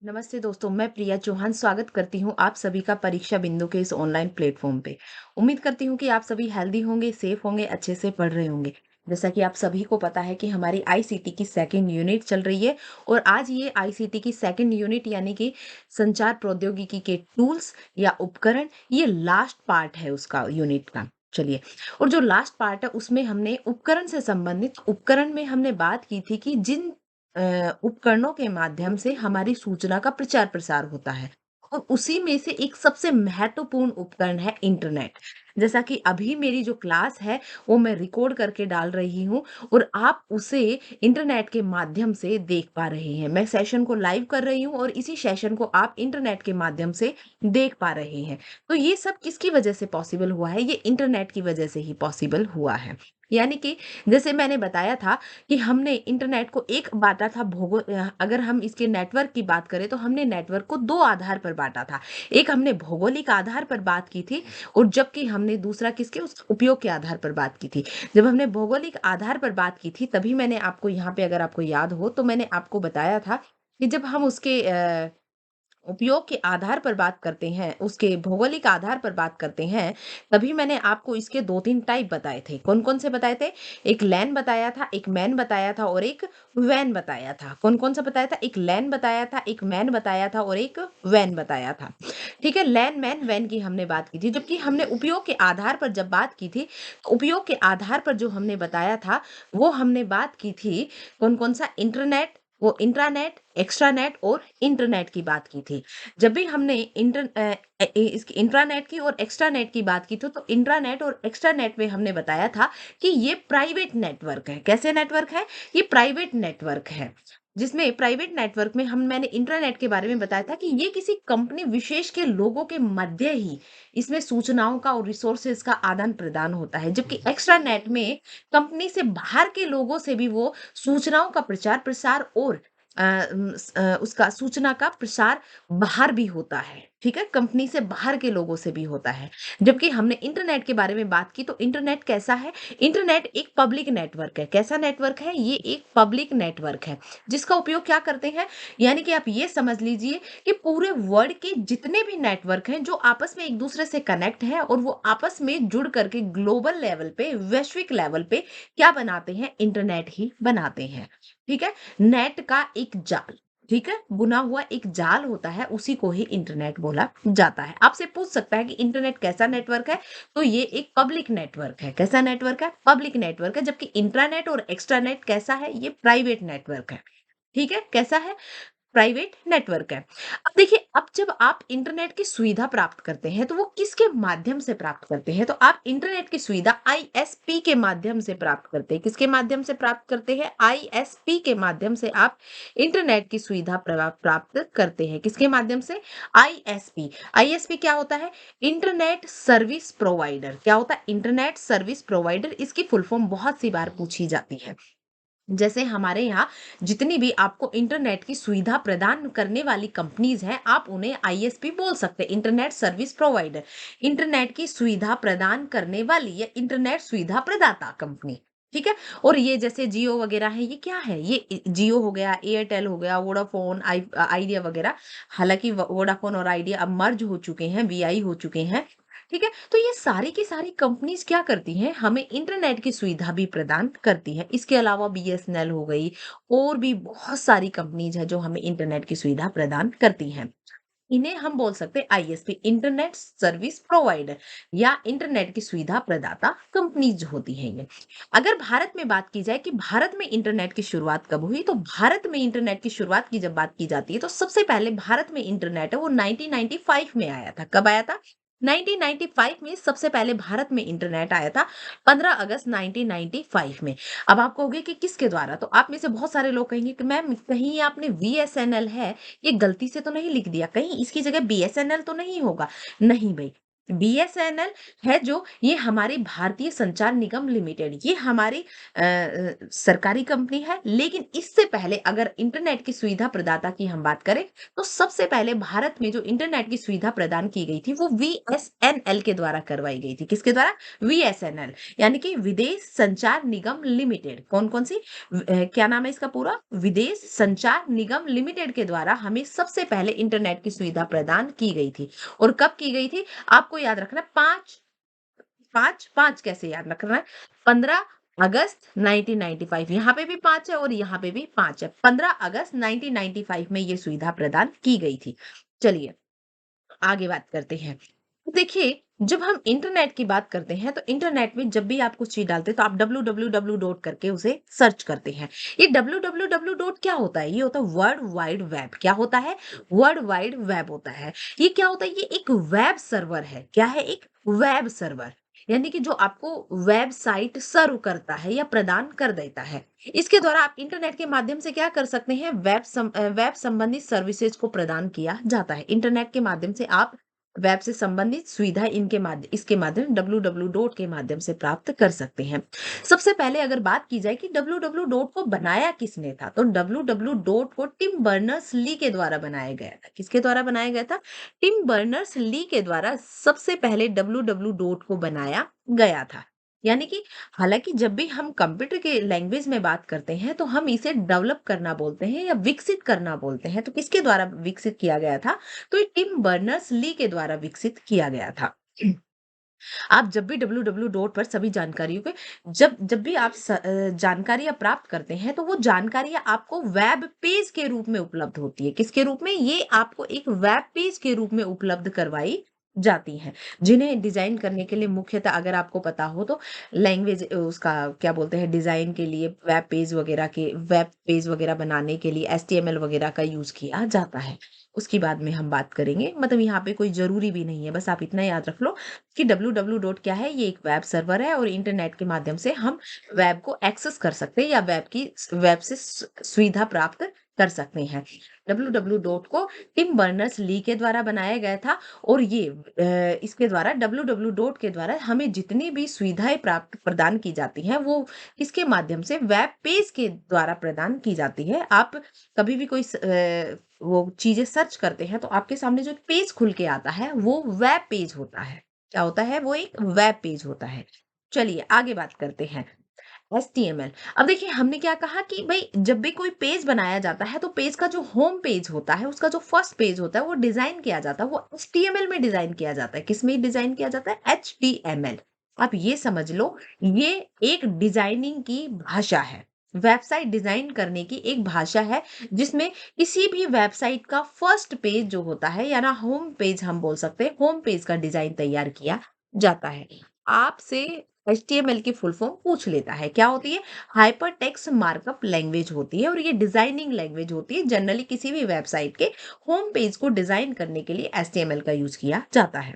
नमस्ते दोस्तों, मैं प्रिया चौहान स्वागत करती हूँ आप सभी का परीक्षा बिंदु के इस ऑनलाइन प्लेटफॉर्म पे। उम्मीद करती हूँ कि आप सभी हेल्दी होंगे, सेफ होंगे, अच्छे से पढ़ रहे होंगे। जैसा कि आप सभी को पता है कि हमारी आईसीटी की सेकंड यूनिट चल रही है और आज ये आईसीटी की सेकंड यूनिट यानी कि संचार प्रौद्योगिकी के टूल्स या उपकरण, ये लास्ट पार्ट है उसका यूनिट का। चलिए, और जो लास्ट पार्ट है उसमें हमने उपकरण से संबंधित उपकरण में हमने बात की थी कि जिन उपकरणों के माध्यम से हमारी सूचना का प्रचार प्रसार होता है और उसी में से एक सबसे महत्वपूर्ण उपकरण है इंटरनेट। जैसा कि अभी मेरी जो क्लास है वो मैं रिकॉर्ड करके डाल रही हूँ और आप उसे इंटरनेट के माध्यम से देख पा रहे हैं। मैं सेशन को लाइव कर रही हूँ और इसी सेशन को आप इंटरनेट के माध्यम से देख पा रहे हैं। तो ये सब किसकी वजह से पॉसिबल हुआ है? ये इंटरनेट की वजह से ही पॉसिबल हुआ है। यानी कि जैसे मैंने बताया था कि हमने इंटरनेट को एक बाँटा था अगर हम इसके नेटवर्क की बात करें तो हमने नेटवर्क को 2 आधार पर बाँटा था। एक हमने भौगोलिक आधार पर बात की थी और जबकि हमने दूसरा किसके उस उपयोग के आधार पर बात की थी। जब हमने भौगोलिक आधार पर बात की थी तभी मैंने आपको यहाँ पे अगर आपको याद हो तो मैंने आपको बताया था कि जब हम उसके उपयोग के आधार पर बात करते हैं, उसके भौगोलिक आधार पर बात करते हैं, तभी मैंने आपको इसके 2-3 टाइप बताए थे। कौन-कौन से बताए थे? एक लैन बताया था, एक मैन बताया था और एक वैन बताया था। कौन-कौन सा बताया था? एक लैन बताया था, एक मैन बताया था और एक वैन बताया था। ठीक है? लैन, मैन, वैन की हमने बात की थी। जबकि हमने उपयोग के आधार पर जब बात की थी, उपयोग के आधार पर जो हमने बताया था, वो हमने बात की थी कौन-कौन सा? इंटरनेट, वो इंट्रानेट, एक्स्ट्रानेट और इंटरनेट की बात की थी। जब भी हमने इसकी इंट्रानेट की और एक्स्ट्रानेट की बात की थी, तो इंट्रानेट और एक्स्ट्रानेट में हमने बताया था कि ये प्राइवेट नेटवर्क है। कैसे नेटवर्क है? ये प्राइवेट नेटवर्क है। जिसमें प्राइवेट नेटवर्क में हम मैंने इंटरनेट के बारे में बताया था कि ये किसी कंपनी विशेष के लोगों के मध्य ही इसमें सूचनाओं का और रिसोर्सेज का आदान-प्रदान होता है। जबकि एक्स्ट्रानेट में कंपनी से बाहर के लोगों से भी वो सूचनाओं का प्रचार-प्रसार और उसका सूचना का प्रसार बाहर भी होता है, ठीक है? कंपनी से बाहर के लोगों से भी होता है। जबकि हमने इंटरनेट के बारे में बात की तो इंटरनेट कैसा है? इंटरनेट एक पब्लिक नेटवर्क है। कैसा नेटवर्क है? ये एक पब्लिक नेटवर्क है, जिसका उपयोग क्या करते हैं? यानी कि आप ये समझ लीजिए कि पूरे वर्ल्ड के जितने भी नेटवर्क हैं, जो आपस में एक-दूसरे से कनेक्ट हैं और वो आपस में जुड़ करके ग्लोबल लेवल पे, वैश्विक लेवल पे क्या बनाते हैं? इंटरनेट ही बनाते हैं, ठीक है? नेट का एक जाल, ठीक है? बुना हुआ एक जाल होता है, उसी को ही इंटरनेट बोला जाता है। आपसे पूछ सकता है कि इंटरनेट कैसा नेटवर्क है? तो ये एक पब्लिक नेटवर्क है। कैसा नेटवर्क है? पब्लिक नेटवर्क है। जबकि इंट्रानेट और एक्स्ट्रानेट कैसा है? ये प्राइवेट नेटवर्क है। ठीक है? कैसा है? प्राइवेट नेटवर्क है। अब देखिए, अब जब आप इंटरनेट की सुविधा प्राप्त करते हैं, तो वो किसके माध्यम से प्राप्त करते हैं? तो आप इंटरनेट की सुविधा आईएसपी के माध्यम से प्राप्त करते हैं। किसके माध्यम से प्राप्त करते हैं? आईएसपी के माध्यम से आप इंटरनेट की सुविधा प्राप्त करते हैं। किसके माध्यम से? आईएसपी। आईएसपी क्या होता है? Internet service provider. क्या होता है? Internet service provider. इसकी फुल फॉर्म बहुत सी बार पूछी जाती है। जैसे हमारे यहाँ जितनी भी आपको इंटरनेट की सुविधा प्रदान करने वाली कंपनीज हैं, आप उन्हें आईएसपी बोल सकते हैं, इंटरनेट सर्विस प्रोवाइडर। इंटरनेट की सुविधा प्रदान करने वाली या इंटरनेट सुविधा प्रदाता कंपनी, ठीक है? और ये जैसे जियो वगैरह है, ये क्या है? ये जियो हो गया, एयरटेल हो गया, वोडाफोन, आइडिया वगैरह। हालांकि वोडाफोन और आइडिया अब मर्ज हो चुके हैं, वीआई हो चुके हैं, ठीक है? तो ये सारी की सारी कंपनीज़ क्या करती हैं, हमें इंटरनेट की सुविधा भी प्रदान करती हैं। इसके अलावा बीएसएनएल हो गई और भी बहुत सारी कंपनीज़ हैं जो हमें इंटरनेट की सुविधा प्रदान करती हैं। इन्हें हम बोल सकते हैं आईएसपी, इंटरनेट सर्विस प्रोवाइडर या इंटरनेट की सुविधा प्रदाता कंपनीज़ जो होती हैं ये। अगर भारत में बात की जाए कि भारत में इंटरनेट की शुरुआत कब हुई, तो भारत में इंटरनेट की शुरुआत की जब बात की जाती है, तो सबसे पहले भारत में इंटरनेट है वो 1995 में आया था। कब आया था? 1995 में सबसे पहले भारत में इंटरनेट आया था, 15 अगस्त 1995 में। अब आप कहोगे कि किसके द्वारा? तो आप में से बहुत सारे लोग कहेंगे कि मैम कहीं आपने वीएसएनएल है, ये गलती से तो नहीं लिख दिया? कहीं इसकी जगह बीएसएनएल तो नहीं होगा? नहीं भई, बीएसएनएल है जो, ये हमारी भारतीय संचार निगम लिमिटेड, ये हमारी सरकारी कंपनी है। लेकिन इससे पहले अगर इंटरनेट की सुविधा प्रदाता की हम बात करें, तो सबसे पहले भारत में जो इंटरनेट की सुविधा प्रदान की गई थी वो वीएसएनएल के द्वारा करवाई गई थी। किसके द्वारा? वीएसएनएल, यानी कि विदेश संचार निगम लिमिटेड। कौन-कौन सी? क्या नाम है इसका पूरा? विदेश संचार निगम लिमिटेड के द्वारा हमें सबसे पहले इंटरनेट की सुविधा प्रदान की गई थी। और कब की गई थी? आपको याद रखना है 5 कैसे याद रखना है? 15 अगस्त 1995, यहाँ पे भी 5 है और यहाँ पे भी 5 है। 15 अगस्त 1995 में ये सुविधा प्रदान की गई थी। चलिए आगे बात करते हैं। तो देखिए, जब हम इंटरनेट की बात करते हैं, तो इंटरनेट में जब भी आप कुछ चीज़ डालते हैं, तो आप www डॉट करके उसे सर्च करते हैं। ये www डॉट क्या होता है? ये होता है वर्ल्ड वाइड वेब। क्या होता है? वर्ल्ड वाइड वेब होता है। ये क्या होता है? ये एक वेब सर्वर है। क्या है? एक वेब सर्वर। यानी कि जो आपको वेबसाइट सर्व करता है या प्रदान कर देता है। इसके द्वारा आप इंटरनेट के माध्यम से क्या कर सकते हैं? वेब संबंधित सर्विसेज को प्रदान किया जाता है। इंटरनेट के माध्यम से आप वेब से संबंधित सुविधा इसके माध्यम www डॉट के माध्यम से प्राप्त कर सकते हैं। सबसे पहले अगर बात की जाए कि www डॉट को बनाया किसने था, तो www डॉट को टिम बर्नर्स-ली के द्वारा बनाया गया था। किसके द्वारा बनाया गया था? टिम बर्नर्स-ली के द्वारा सबसे पहले www डॉट को बनाया गया था। यानी कि हालाँकि जब भी हम कंप्यूटर के लैंग्वेज में बात करते हैं, तो हम इसे डेवलप करना बोलते हैं या विकसित करना बोलते हैं। तो किसके द्वारा विकसित किया गया था? तो ये टिम बर्नर्स-ली के द्वारा विकसित किया गया था। आप जब भी www डॉट पर सभी जानकारियों के जब जब भी आप जानकारियाँ प्राप्त करते हैं, तो वो जानकारियाँ आपको वेब पेज के रूप में उपलब्ध होती है। किसके रूप में? ये आपको एक वेब पेज के रूप में उपलब्ध करवाई जाती हैं, जिन्हें डिज़ाइन करने के लिए मुख्यतः अगर आपको पता हो तो लैंग्वेज उसका क्या बोलते हैं, डिज़ाइन के लिए वेब पेज वगैरह बनाने के लिए एचटीएमएल वगैरह का यूज़ किया जाता है। उसकी बाद में हम बात करेंगे, मतलब यहाँ पे कोई ज़रूरी भी नहीं है, बस आप इतना याद रख लो कि www डॉट क्या है? ये एक वेब सर्वर है और इंटरनेट के माध्यम से हम वेब को एक्सेस कर सकते हैं या वेब से सुविधा प्राप्त कर सकते हैं। www डॉट को टिम बर्नर्स-ली के द्वारा बनाया गया था और ये इसके द्वारा www डॉट के द्वारा हमें जितनी भी सुविधाएँ प्राप्त प्रदान की जाती हैं, वो किसके माध्यम से? वेब पेज के द्वारा प्रदान की जाती है। आप कभी भी कोई वो चीज़ें सर्च करते हैं, तो आपके सामने जो एक पेज खुल के आता है, वो वेब पेज होता है। क्या होता है? वो एक वेब पेज होता है। चलिए आगे बात करते हैं। एचटीएमएल। अब देखिए हमने क्या कहा कि भई जब भी कोई पेज बनाया जाता है, तो पेज का जो होम पेज होता है, उसका जो फर्स्ट पेज होता है, वो डिज़ाइन किया जाता है, वो एचटीएमएल में डिज़ाइन किया जाता है। किसमें डिज़ाइन किया जाता है? एचटीएमएल। आप ये समझ लो, ये एक डिज़ाइनिंग की भाषा है। वेबसाइट डिज़ाइन करने की एक भाषा है, जिसमें किसी भी वेबसाइट का फर्स्ट पेज जो होता है या ना होम पेज हम बोल सकते हैं, होम पेज का डिज़ाइन तैयार किया जाता है। आपसे एचटीएमएल की फुल फॉर्म पूछ लेता है। क्या होती है? हाइपर टेक्स्ट मार्कअप लैंग्वेज होती है और ये डिजाइनिंग लैंग्वेज होती है। जनरली किसी भी वेबसाइट के होम पेज को डिजाइन करने के लिए एचटीएमएल का यूज किया जाता है।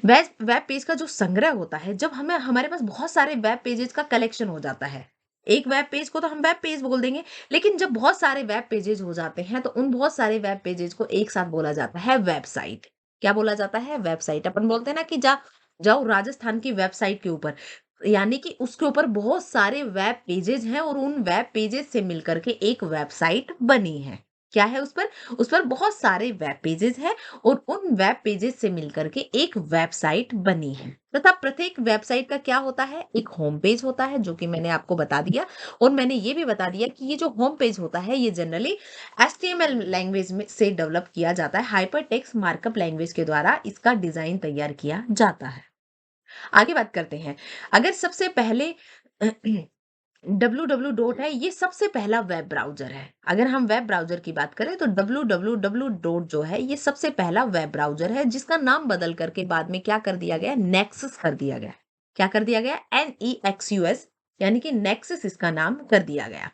वेब वेब पेज का जो संग्रह होता है, जब हमें हमारे पास बहुत सारे वेब पेजेस का कलेक्शन हो जाता है, एक वेब पेज को तो हम वेब पेज बोल देंगे, लेकिन जब बहुत सारे वेब पेजेस हो जाते हैं, तो उन बहुत सारे वेब पेजेस को एक साथ बोला जाता है वेबसाइट। क्या बोला जाता है? वेबसाइट। अपन बोलते हैं ना कि जाओ राजस्थान की वेबसाइट के ऊपर, यानी कि उसके ऊपर बहुत सारे वेब पेजेस हैं और उन वेब पेजेस से मिलकर के एक वेबसाइट बनी है। क्या है उस पर? उस पर बहुत सारे वेब पेजेस हैं और उन वेब पेजेस से मिलकर के एक वेबसाइट बनी है। तथा प्रत्येक वेबसाइट का क्या होता है? एक होम पेज होता है, जो कि मैंने आपको बता दिया। और मैंने ये भी बता दिया कि ये जो होम पेज होता है, ये जनरली एचटीएमएल लैंग्वेज में से डेवलप किया जाता है। हाइपर टेक्स्ट मार्कअप लैंग्वेज के द्वारा इसका डिजाइन तैयार किया जाता है। आगे बात करते हैं। अगर सबसे पहले www डॉट है, ये सबसे पहला वेब ब्राउज़र है। अगर हम वेब ब्राउज़र की बात करें, तो www डॉट जो है, ये सबसे पहला वेब ब्राउज़र है, जिसका नाम बदल करके बाद में क्या कर दिया गया? नेक्सस कर दिया गया। क्या कर दिया गया? NEXUS, यानी कि नेक्सस इसका नाम कर दिया गया।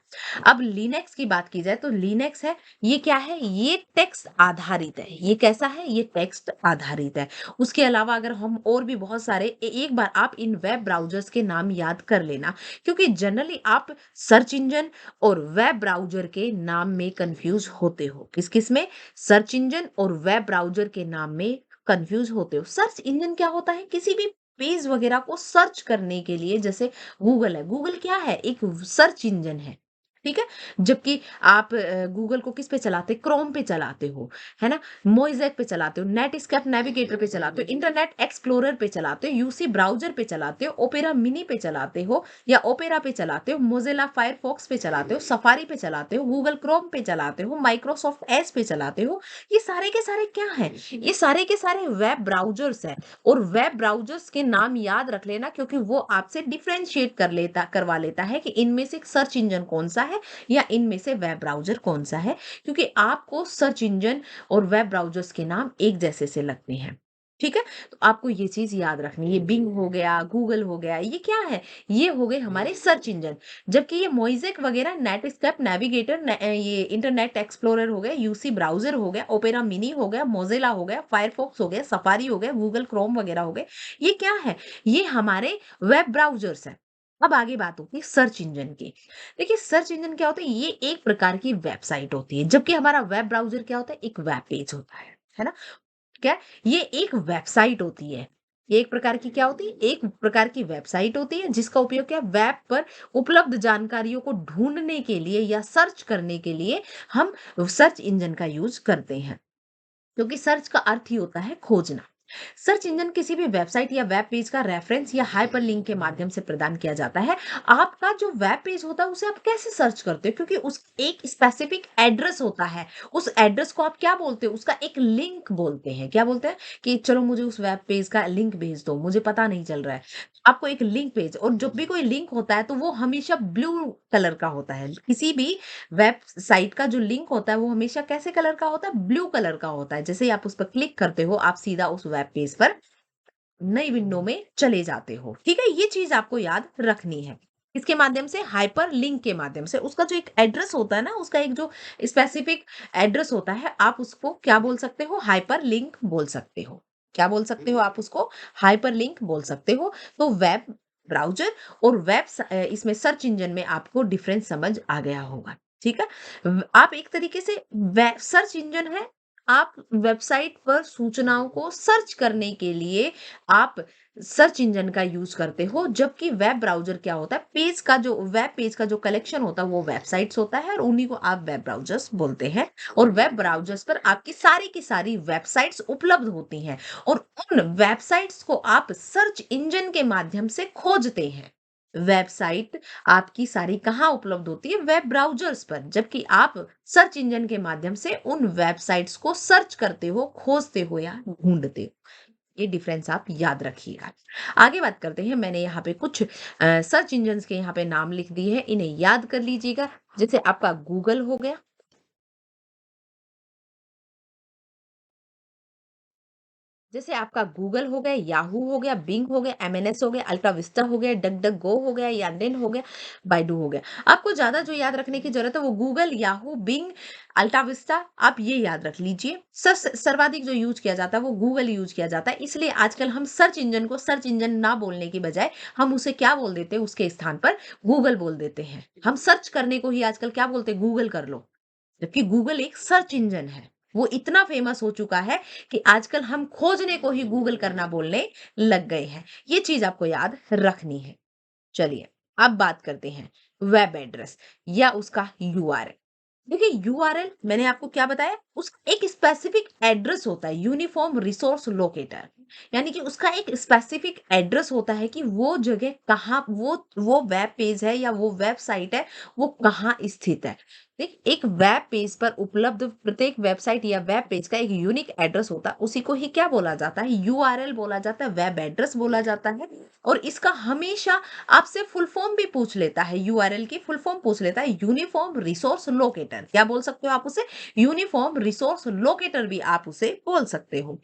अब लिनक्स की बात की जाए, तो लिनक्स है, ये क्या है? ये टेक्स्ट आधारित है। ये कैसा है? ये टेक्स्ट आधारित है। उसके अलावा अगर हम और भी बहुत सारे एक बार आप इन वेब ब्राउज़र्स के नाम याद कर लेना, क्योंकि जनरली आप सर्च इंजन और वेब ब्राउज़र के नाम में कंफ्यूज होते हो। किस-किस में? सर्च इंजन और वेब ब्राउज़र के नाम में कंफ्यूज होते हो, सर्च इंजन क्या होता है? किसी भी पेज वगैरह को सर्च करने के लिए, जैसे गूगल है, गूगल क्या है? एक सर्च इंजन है, ठीक है? जबकि आप गूगल को किस पे चलाते, क्रोम पे चलाते हो, है ना? मोइजेक पे चलाते हो, नेटस्केप नेविगेटर पे चलाते हो, इंटरनेट एक्सप्लोरर पे चलाते हो, यूसी ब्राउजर पे चलाते हो, ओपेरा मिनी पे चलाते हो या ओपेरा पे चलाते हो, मोजिला फायरफॉक्स पे चलाते हो, सफारी पे चलाते हो, गूगल क्रोम पे चलाते हो, माइक्रोसॉफ्ट एज पे चलाते हो। ये सारे के सारे क्या हैं? ये सारे के सारे वेब ब्राउजर्स हैं। और वेब ब्राउजर्स के नाम याद रख लेना, क्योंकि वो आपसे डिफरेंशिएट करवा लेता है कि इनमें से सर्च इंजन कौन सा है या इनमें से वेब ब्राउजर कौन सा है, क्योंकि आपको सर्च इंजन और वेब ब्राउजर्स के नाम एक जैसे से लगते हैं। ठीक है? तो आपको ये चीज याद रखनी है। ये बिंग हो गया, गूगल हो गया, ये क्या है? ये हो गए हमारे सर्च इंजन। जबकि ये मोइजेक वगैरह, नेटस्केप नेविगेटर, ये इंटरनेट एक्सप्लोरर हो गया, यूसी ब्राउजर हो गया, ओपेरा मिनी हो गया, मोजिला हो गया, फायरफॉक्स हो गया, सफारी हो गया, गूगल क्रोम वगैरह हो गए, ये क्या है? ये हमारे वेब ब्राउजर्स हैं। अब आगे बात होती है सर्च इंजन की। देखिए, सर्च इंजन क्या होता है? ये एक प्रकार की वेबसाइट होती है, जबकि हमारा वेब ब्राउज़र क्या होता है? एक वेब पेज होता है ना? क्या? ये एक वेबसाइट होती है। ये एक प्रकार की क्या होती है? एक प्रकार की वेबसाइट होती है, जिसका उपयोग क्या, वेब पर उपलब्ध जानकारियों को ढूँढने के लिए या सर्च करने के लिए हम सर्च इंजन का यूज़ करते हैं। क्योंकि सर्च का अर्थ ही होता है खोजना। सर्च इंजन किसी भी वेबसाइट या वेब पेज का रेफरेंस या हाइपरलिंक के माध्यम से प्रदान किया जाता है। आपका जो वेब पेज होता है, उसे आप कैसे सर्च करते हो? क्योंकि उस एक स्पेसिफिक एड्रेस होता है। उस एड्रेस को आप क्या बोलते हो? उसका एक लिंक बोलते हैं। क्या बोलते हैं? कि चलो मुझे उस वेब पेज का लिंक भेज दो, मुझे पता नहीं चल रहा है। आपको एक लिंक भेज, और जब भी कोई लिंक होता है तो वो हमेशा ब्लू कलर का होता है। किसी भी वेबसाइट का जो लिंक होता है वो हमेशा कैसे कलर का होता है? ब्लू कलर का होता है। जैसे ही आप उस पर क्लिक करते हो, आप सीधा उस वेब पेज पर नई विंडो में चले जाते हो। ठीक है? ये चीज आपको याद रखनी है। इसके माध्यम से, हाइपर लिंक के माध्यम से, उसका जो एक एड्रेस होता है ना, उसका एक जो स्पेसिफिक एड्रेस होता है, आप उसको क्या बोल सकते हो? हाइपर लिंक बोल सकते हो। क्या बोल सकते हो आप उसको? हाइपर लिंक बोल सकते हो। तो वेब ब्राउज़र और इसमें सर्च इंजन में आपको डिफरेंस समझ आ गया होगा। ठीक है? आप एक तरीके से वे सर्च इंजन है, आप वेबसाइट पर सूचनाओं को सर्च करने के लिए आप सर्च इंजन का यूज़ करते हो, जबकि वेब ब्राउज़र क्या होता है? वेब पेज का जो कलेक्शन होता है, वो वेबसाइट्स होता है, और उन्हीं को आप वेब ब्राउज़र्स बोलते हैं। और वेब ब्राउज़र्स पर आपकी सारी की सारी वेबसाइट्स उपलब्ध होती हैं, और उन वेबसाइट्स को आप सर्च इंजन के माध्यम से खोजते हैं। वेबसाइट आपकी सारी कहाँ उपलब्ध होती है? वेब ब्राउज़र्स पर, जबकि आप सर्च इंजन के माध्यम से उन वेबसाइट्स को सर्च करते हो, खोजते हो या ढूँढते हो। ये डिफरेंस आप याद रखिएगा। आगे बात करते हैं। मैंने यहाँ पे कुछ सर्च इंजन्स के यहाँ पे नाम लिख दिए हैं, इन्हें याद कर लीजिएगा। जैसे आपका गूगल हो गया, हो गया, याहू हो गया, बिंग हो गया, एमएनएस हो गया, अल्टा विस्टा हो गया, डक डक गो हो गया, यानडेन हो गया, बायडू हो गया। आपको ज़्यादा जो याद रखने की ज़रूरत है, वो गूगल, याहू, बिंग, अल्टा विस्टा, आप ये याद रख लीजिए। सर्वाधिक जो यूज़ किया जाता है, वो गूगल यूज़ किया जाता है। इसलिए आजकल हम सर्च इंजन को सर्च इंजन ना बोलने की बजाय हम उसे क्या बोल देते हैं? उसके स्थान पर गूगल बोल देते हैं। हम सर्च करने को ही आजकल क्या बोलते हैं? गूगल कर लो। जबकि गूगल एक सर्च इंजन है। वो इतना फेमस हो चुका है कि आजकल हम खोजने को ही गूगल करना बोलने लग गए हैं। ये चीज़ आपको याद रखनी है। चलिए, अब बात करते हैं वेब एड्रेस या उसका यूआरएल। देखिए, यूआरएल मैंने आपको क्या बताया? उसका एक स्पेसिफिक एड्रेस होता है, यूनिफॉर्म रिसोर्स लोकेटर। यानी कि उसका एक स्पेसिफिक एड्रेस होता है कि वो जगह कहाँ, वो वेब पेज है या वो वेबसाइट है, वो कहाँ स्थित है। देख, एक वेब पेज पर उपलब्ध प्रत्येक वेबसाइट या वेब पेज का एक यूनिक एड्रेस होता है, उसी को ही क्या बोला जाता है? यूआरएल बोला जाता है, वेब एड्रेस बोला जाता है। और इसका हमेशा आपसे फुल फॉर्म भी पूछ लेता है। यूआरएल की फुल फॉर्म पूछ लेता है, यूनिफॉर्म रिसोर्स लोकेटर। क्या बोल सकते हो आप उसे? यूनिफॉर्म रिसोर्स लोकेटर भी आप उसे बोल सकते हो।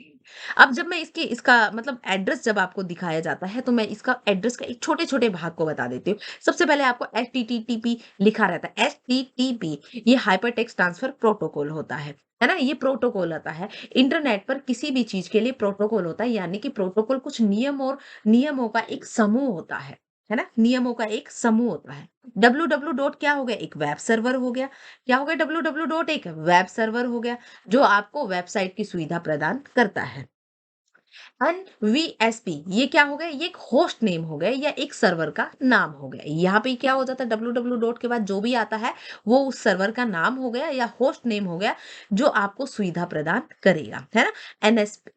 अब जब मैं इसका मतलब एड्रेस जब आपको दिखाया जाता है, तो मैं इसका एड्रेस का एक छोटे-छोटे भाग को बता देती हूँ। सबसे पहले आपको एचटीटीपी लिखा रहता है। एचटीटीपी ये हाइपर टेक्स्ट ट्रांसफर प्रोटोकॉल होता है ना? ये प्रोटोकॉल होता है। इंटरनेट पर किसी भी चीज़ के लिए प्रोटोकॉल होता है, यानी कि प्रोटोकॉल कुछ नियमों का एक समूह होता है ना? नियमों का एक समूह होता है। डब्ल्यू डॉट क्या हो गया? एक वेब सर्वर हो गया। क्या हो गया? डब्ल्यू डॉट एक वेब सर्वर हो गया, जो आपको वेबसाइट की सुविधा प्रदान करता है। एनवीएसपी ये क्या हो गया? ये एक होस्ट नेम हो गया या एक सर्वर का नाम हो गया। यहाँ पे क्या हो जाता है, www डॉट के बाद जो भी आता है वो उस सर्वर का नाम हो गया या होस्ट नेम हो गया जो आपको सुविधा प्रदान करेगा, है ना?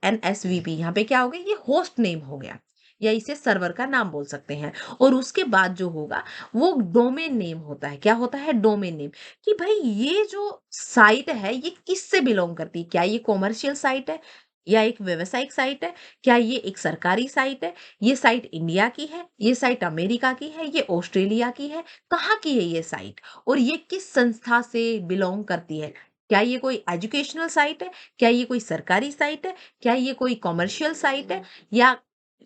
एनएसवीपी यहाँ पे क्या हो गया? ये होस्ट नेम हो गया या इसे सर्वर का नाम बोल सकते हैं। और उसके बाद जो होगा वो डोमेन नेम होता है। क्या होता है? Domain name. कि भाई ये जो साइट है ये किससे बिलोंग करती है? क्या ये कॉमर्शियल साइट है या एक व्यावसायिक साइट है? क्या ये एक सरकारी साइट है? ये साइट इंडिया की है? ये साइट अमेरिका की है? ये ऑस्ट्रेलिया की है? कहाँ की है ये साइट? और ये किस संस्था से बिलोंग करती है? क्या ये कोई एजुकेशनल साइट है? क्या ये कोई सरकारी साइट है? क्या ये कोई कॉमर्शियल साइट है? या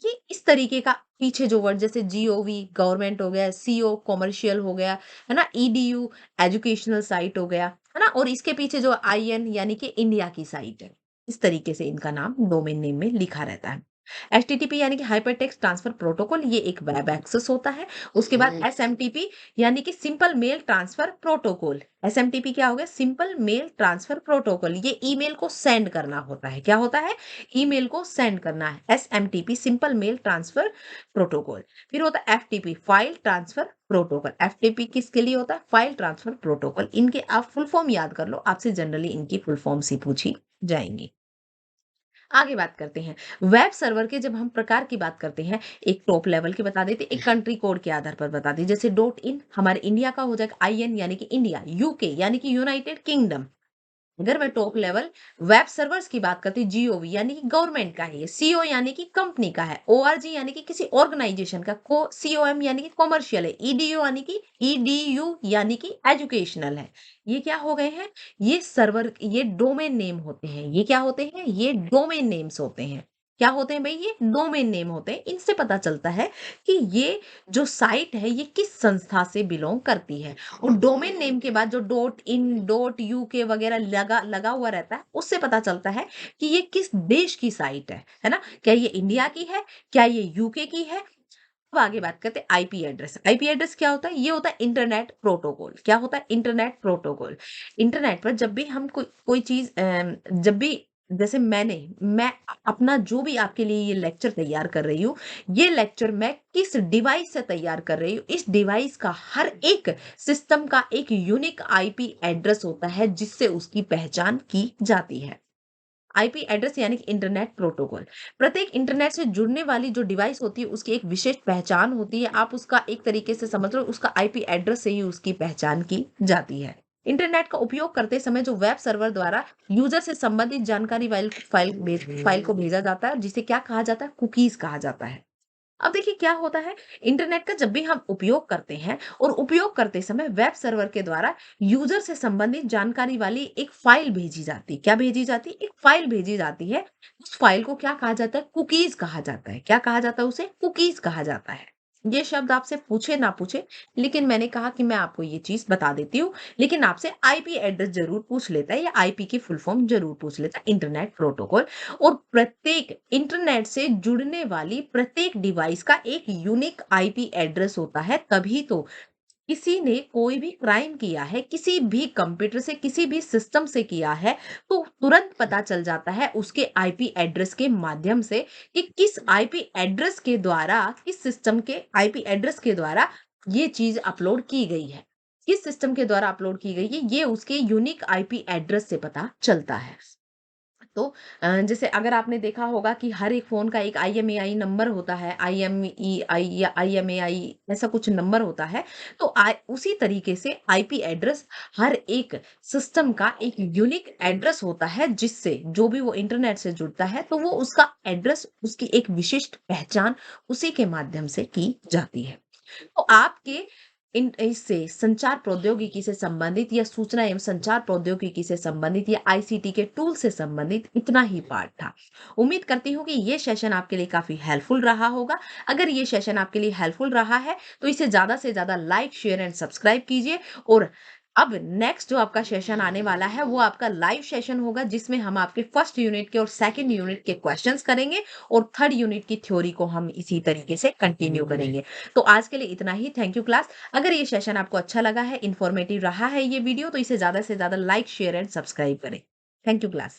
ये इस तरीके का पीछे जो वर्ड जैसे जीओवी गवर्नमेंट हो गया, सीओ कॉमर्शियल हो गया, है ना? ईडीयू एजुकेशनल साइट हो गया, है ना? और इसके पीछे जो आईएन यानी कि इंडिया की साइट है। इस तरीके से इनका नाम डोमेन नेम में लिखा रहता है। एचटीटीपी यानी कि हाइपरटेक्स्ट ट्रांसफर प्रोटोकॉल ये एक वेब एक्सेस होता है। उसके बाद एसएमटीपी यानी कि simple mail transfer protocol. SMTP क्या हो गया? Simple mail transfer protocol. ये ईमेल को सेंड करना होता है। क्या होता है? ईमेल को सेंड करना है। SMTP simple mail transfer protocol. फिर होता है FTP file transfer protocol. FTP किसके लिए होता है? File transfer protocol. इनके आप फुल फॉर्म याद कर लो, आपसे जनरली इनकी फुल फॉर्म ही पूछी जाएंगी। आगे बात करते हैं। वेब सर्वर के जब हम प्रकार की बात करते हैं, एक टॉप लेवल की बता देते, एक कंट्री कोड के आधार पर बता दी। जैसे डॉट इन हमारे इंडिया का हो जाएगा, आईएन यानी कि इंडिया, यूके यानी कि यूनाइटेड किंगडम। अगर मैं टॉप लेवल वेब सर्वर्स की बात करती हूँ, जीओवी यानी कि गवर्नमेंट का है ये, सीओ यानी कि कंपनी का है, ओआरजी यानी कि किसी ऑर्गेनाइजेशन का, को सीओएम यानी कि कॉमर्शियल है, ईडीयू यानी कि एजुकेशनल है। ये क्या हो गए हैं? ये सर्वर ये डोमेन नेम होते हैं। ये क्या होते हैं? ये डोमेन नेम्स होते हैं। क्या होते हैं भाई? ये डोमेन नेम होते हैं। इनसे पता चलता है कि ये जो साइट है ये किस संस्था से बिलोंग करती है। और डोमेन नेम के बाद जो डॉट इन डॉट यूके वगैरह लगा लगा हुआ रहता है उससे पता चलता है कि ये किस देश की साइट है ना? क्या ये इंडिया की है? क्या ये यूके की है? अब आगे बात करते हैं आईपी एड्रेस। आईपी एड्रेस क्या होता है? ये होता है इंटरनेट प्रोटोकॉल। क्या होता है? Internet protocol. इंटरनेट पर जब भी हम कोई चीज जब भी जैसे मैं अपना जो भी आपके लिए ये लेक्चर तैयार कर रही हूँ, ये लेक्चर मैं किस डिवाइस से तैयार कर रही हूँ, इस डिवाइस का हर एक सिस्टम का एक यूनिक आईपी एड्रेस होता है जिससे उसकी पहचान की जाती है। आईपी एड्रेस यानी कि इंटरनेट प्रोटोकॉल। प्रत्येक इंटरनेट से जुड़ने वाली जो डिवाइस होती है उसकी एक विशेष पहचान होती है। आप उसका एक तरीके से समझ लो, उसका आईपी एड्रेस से ही उसकी पहचान की जाती है। इंटरनेट का उपयोग करते समय जो वेब सर्वर द्वारा यूजर से संबंधित जानकारी फाइल को भेजा जाता है जिसे क्या कहा जाता है? कुकीज कहा जाता है। अब देखिए क्या होता है, इंटरनेट का जब भी हम उपयोग करते हैं और उपयोग करते समय वेब सर्वर के द्वारा यूजर से संबंधित जानकारी वाली एक फाइल भेजी जाती है। क्या भेजी जाती है? एक फाइल भेजी जाती है। उस फाइल को क्या कहा जाता है? कुकीज कहा जाता है। क्या कहा जाता है? उसे कुकीज कहा जाता है। ये शब्द आपसे पूछे ना पूछे, लेकिन मैंने कहा कि मैं आपको ये चीज बता देती हूँ। लेकिन आपसे आईपी एड्रेस जरूर पूछ लेता है या आईपी की फुल फॉर्म जरूर पूछ लेता है, इंटरनेट प्रोटोकॉल। और प्रत्येक इंटरनेट से जुड़ने वाली प्रत्येक डिवाइस का एक यूनिक आईपी एड्रेस होता है। तभी तो किसी ने कोई भी क्राइम किया है, किसी भी कंप्यूटर से, किसी भी सिस्टम से किया है, तो तुरंत पता चल जाता है उसके आईपी एड्रेस के माध्यम से कि किस आईपी एड्रेस के द्वारा, किस सिस्टम के आईपी एड्रेस के द्वारा ये चीज अपलोड की गई है। किस सिस्टम के द्वारा अपलोड की गई है, ये उसके यूनिक आईपी एड्रेस से पता चलता है। तो जैसे अगर आपने देखा होगा कि हर एक फ़ोन का एक आईएमईआई नंबर होता है, आईएमईआई या आईएमएआई ऐसा कुछ नंबर होता है, तो उसी तरीके से आईपी एड्रेस हर एक सिस्टम का एक यूनिक एड्रेस होता है, जिससे जो भी वो इंटरनेट से जुड़ता है, तो वो उसका एड्रेस, उसकी एक विशिष्ट पहचान उसी के माध्यम से की जाती है। तो आपके इन इससे संचार प्रौद्योगिकी से संबंधित या सूचना एवं संचार प्रौद्योगिकी से संबंधित या आईसीटी के टूल से संबंधित इतना ही पार्ट था। उम्मीद करती हूँ कि ये सेशन आपके लिए काफी हेल्पफुल रहा होगा। अगर ये सेशन आपके लिए हेल्पफुल रहा है तो इसे ज्यादा से ज्यादा लाइक शेयर एंड सब्सक्राइब कीजिए। और अब नेक्स्ट जो आपका सेशन आने वाला है वो आपका लाइव सेशन होगा, जिसमें हम आपके फर्स्ट यूनिट के और सेकंड यूनिट के क्वेश्चंस करेंगे और थर्ड यूनिट की थ्योरी को हम इसी तरीके से कंटिन्यू करेंगे। तो आज के लिए इतना ही। Thank you class. अगर ये सेशन आपको अच्छा लगा है, इन्फॉर्मेटिव रहा है ये वीडियो, तो इसे ज़्यादा से ज़्यादा लाइक, शेयर एंड सब्सक्राइब करें। Thank you class.